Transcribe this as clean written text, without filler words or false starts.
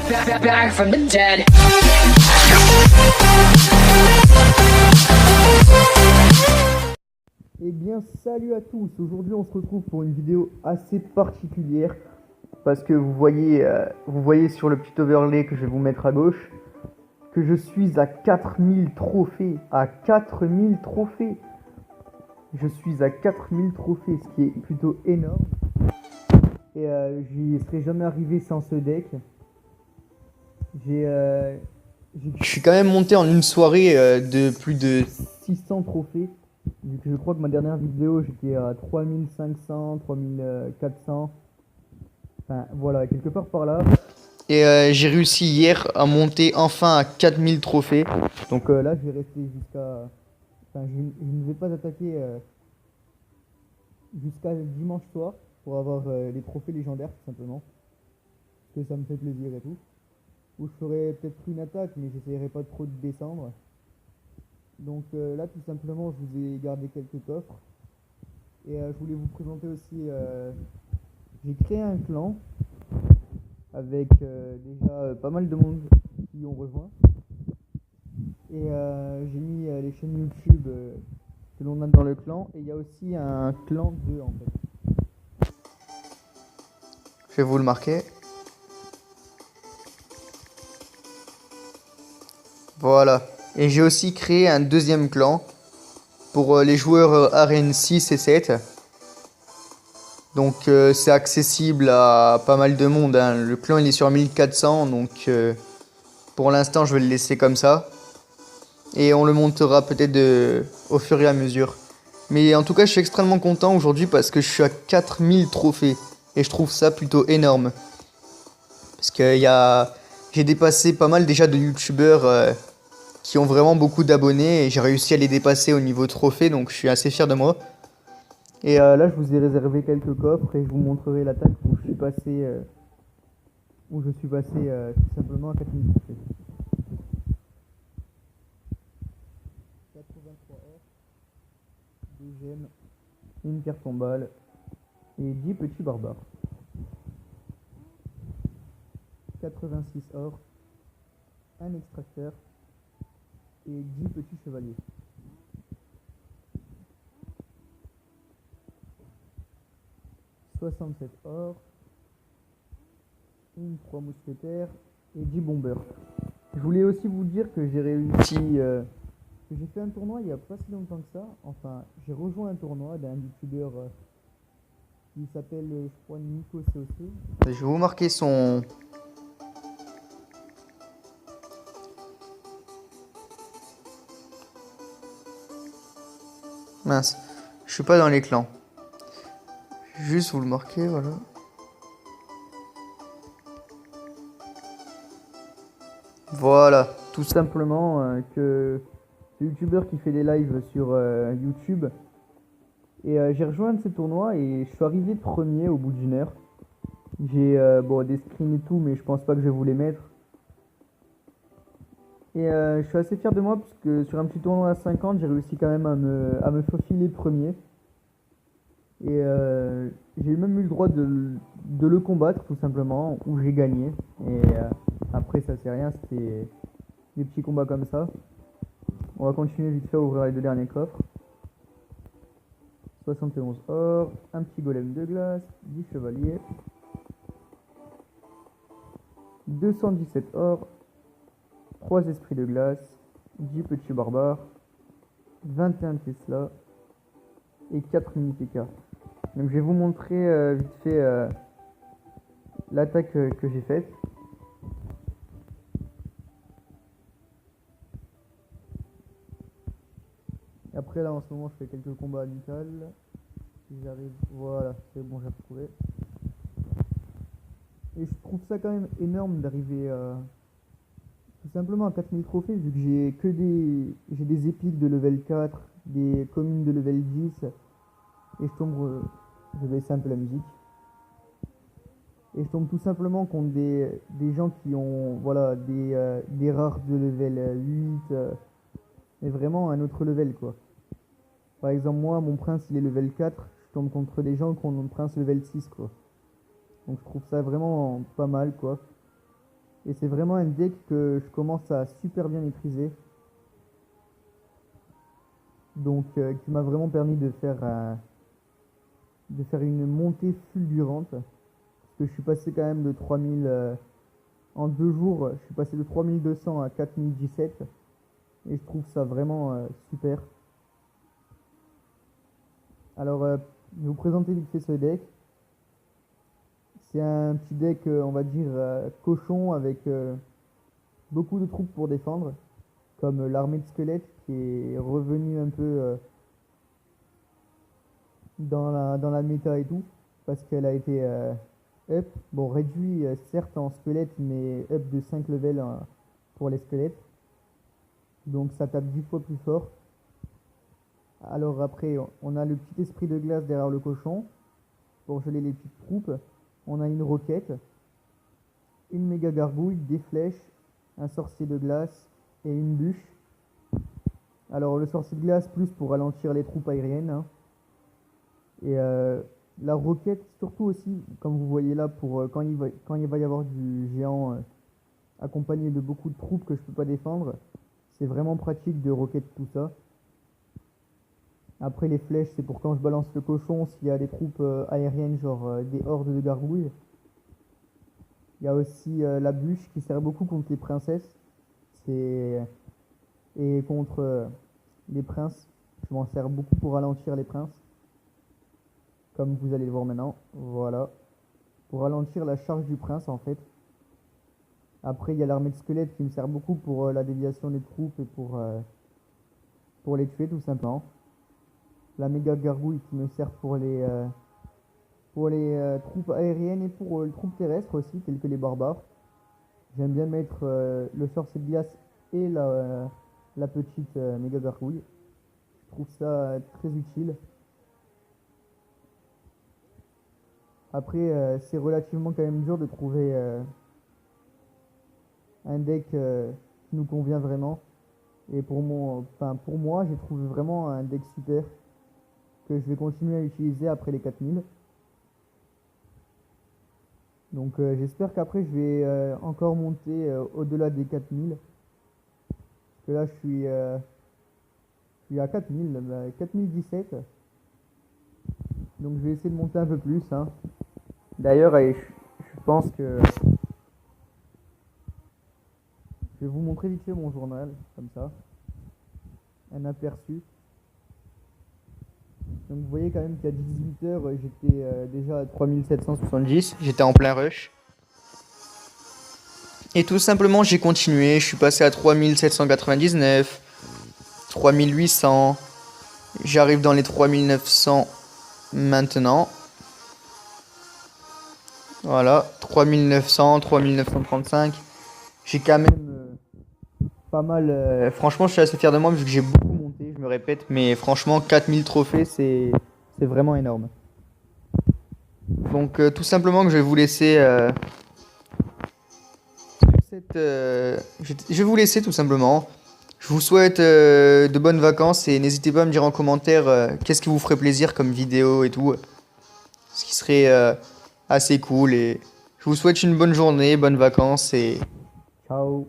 back from the dead. Eh bien salut à tous, aujourd'hui on se retrouve pour une vidéo assez particulière parce que vous voyez sur le petit overlay que je vais vous mettre à gauche que je suis à 4000 trophées, je suis à 4000 trophées, ce qui est plutôt énorme et j'y serais jamais arrivé sans ce deck. Je suis quand même monté en une soirée de plus de 600 trophées. Vu que je crois que ma dernière vidéo j'étais à 3500, 3400. Enfin voilà, quelque part par là. Et j'ai réussi hier à monter enfin à 4000 trophées. Donc là je vais rester jusqu'à... Enfin je ne vais pas attaquer jusqu'à dimanche soir pour avoir les trophées légendaires tout simplement. Parce que ça me fait plaisir et tout. Ou je ferai peut-être une attaque mais j'essaierai pas trop de descendre. Donc là tout simplement je vous ai gardé quelques coffres. Et je voulais vous présenter aussi, j'ai créé un clan avec déjà pas mal de monde qui ont rejoint. Et j'ai mis les chaînes YouTube que l'on a dans le clan. Et il y a aussi un clan 2 en fait. Je vais vous le marquer. Voilà. Et j'ai aussi créé un deuxième clan pour les joueurs arène 6 et 7. Donc c'est accessible à pas mal de monde, hein. Le clan il est sur 1400, donc pour l'instant je vais le laisser comme ça. Et on le montera peut-être au fur et à mesure. Mais en tout cas je suis extrêmement content aujourd'hui parce que je suis à 4000 trophées. Et je trouve ça plutôt énorme. Parce que j'ai dépassé pas mal déjà de youtubeurs qui ont vraiment beaucoup d'abonnés. Et j'ai réussi à les dépasser au niveau trophée, donc je suis assez fier de moi. Et là, je vous ai réservé quelques coffres et je vous montrerai l'attaque où je suis passé, tout simplement à 4000 trophées. 83 or, 2 gemmes, une pierre tombale et 10 petits barbares. 86 or, un extracteur et 10 petits chevaliers. 67 or, une 3 mousquetaires et 10 bombeurs. Je voulais aussi vous dire que j'ai réussi, que j'ai fait un tournoi il n'y a pas si longtemps que ça. Enfin, j'ai rejoint un tournoi d'un youtubeur qui s'appelle, je crois, Nico COC. Je vais vous marquer son... Mince, je suis pas dans les clans. Juste vous le marquer, voilà. Voilà, tout simplement que ce youtubeur qui fait des lives sur YouTube. Et j'ai rejoint un de ces tournois et je suis arrivé premier au bout d'une heure. J'ai bon, des screens et tout, mais je pense pas que je vais vous les mettre. Et je suis assez fier de moi parce que sur un petit tournoi à 50, j'ai réussi quand même à me faufiler premier. Et j'ai même eu le droit de le combattre tout simplement, où j'ai gagné. Et après ça c'est rien, c'était des petits combats comme ça. On va continuer vite fait à ouvrir les deux derniers coffres. 71 or, un petit golem de glace, 10 chevaliers. 217 or, 3 esprits de glace, 10 petits barbares, 21 Tesla et 4 mini PK. Donc je vais vous montrer vite fait l'attaque que j'ai faite. Et après là en ce moment je fais quelques combats amicales. Si j'arrive, voilà, c'est bon, j'ai retrouvé. Et je trouve ça quand même énorme d'arriver tout simplement à 4000 trophées vu que j'ai des épiques de level 4, des communes de level 10 et je vais baisser un peu la musique. Et je tombe tout simplement contre des gens qui ont voilà des rares de level 8 mais vraiment un autre level quoi. Par exemple moi mon prince il est level 4, je tombe contre des gens qui ont mon prince level 6 quoi. Donc je trouve ça vraiment pas mal quoi. Et c'est vraiment un deck que je commence à super bien maîtriser. Donc qui m'a vraiment permis de faire une montée fulgurante. Parce que je suis passé quand même de 3000... en 2 jours, je suis passé de 3200 à 4017. Et je trouve ça vraiment super. Alors, je vais vous présenter vite fait ce deck. C'est un petit deck, on va dire, cochon avec beaucoup de troupes pour défendre. Comme l'armée de squelettes qui est revenue un peu dans la méta et tout. Parce qu'elle a été up. Bon, réduit certes en squelette, mais up de 5 levels pour les squelettes. Donc ça tape 10 fois plus fort. Alors après, on a le petit esprit de glace derrière le cochon pour geler les petites troupes. On a une roquette, une méga gargouille, des flèches, un sorcier de glace et une bûche. Alors le sorcier de glace plus pour ralentir les troupes aériennes, hein. Et la roquette surtout aussi, comme vous voyez là, pour quand il va y avoir du géant accompagné de beaucoup de troupes que je peux pas défendre. C'est vraiment pratique de roquette tout ça. Après les flèches, c'est pour quand je balance le cochon, s'il y a des troupes aériennes, genre des hordes de gargouilles. Il y a aussi la bûche qui sert beaucoup contre les princesses. Et contre les princes. Je m'en sers beaucoup pour ralentir les princes. Comme vous allez le voir maintenant. Voilà. Pour ralentir la charge du prince en fait. Après il y a l'armée de squelettes qui me sert beaucoup pour la déviation des troupes et pour les tuer tout simplement. La méga gargouille qui me sert pour les troupes aériennes et pour les troupes terrestres aussi, telles que les barbares. J'aime bien mettre le sorcier de glace et la petite méga gargouille. Je trouve ça très utile. Après, c'est relativement quand même dur de trouver un deck qui nous convient vraiment. Et pour moi, j'ai trouvé vraiment un deck super que je vais continuer à utiliser après les 4000. Donc j'espère qu'après je vais encore monter au-delà des 4000. Parce que là je suis à 4000, 4017. Donc je vais essayer de monter un peu plus, hein. D'ailleurs, je pense que je vais vous montrer vite fait mon journal, comme ça. Un aperçu. Donc vous voyez quand même qu'à 18h, j'étais déjà à 3770, j'étais en plein rush. Et tout simplement, j'ai continué, je suis passé à 3799, 3800, j'arrive dans les 3900 maintenant. Voilà, 3900, 3935. J'ai quand même pas mal. Franchement, je suis assez fier de moi vu que j'ai beaucoup monté, je me répète, mais franchement, 4000 trophées, c'est vraiment énorme. Donc, tout simplement, que je vais vous laisser. Je vais vous laisser tout simplement. Je vous souhaite de bonnes vacances et n'hésitez pas à me dire en commentaire qu'est-ce qui vous ferait plaisir comme vidéo et tout. Ce qui serait assez cool. Et je vous souhaite une bonne journée, bonnes vacances et ciao.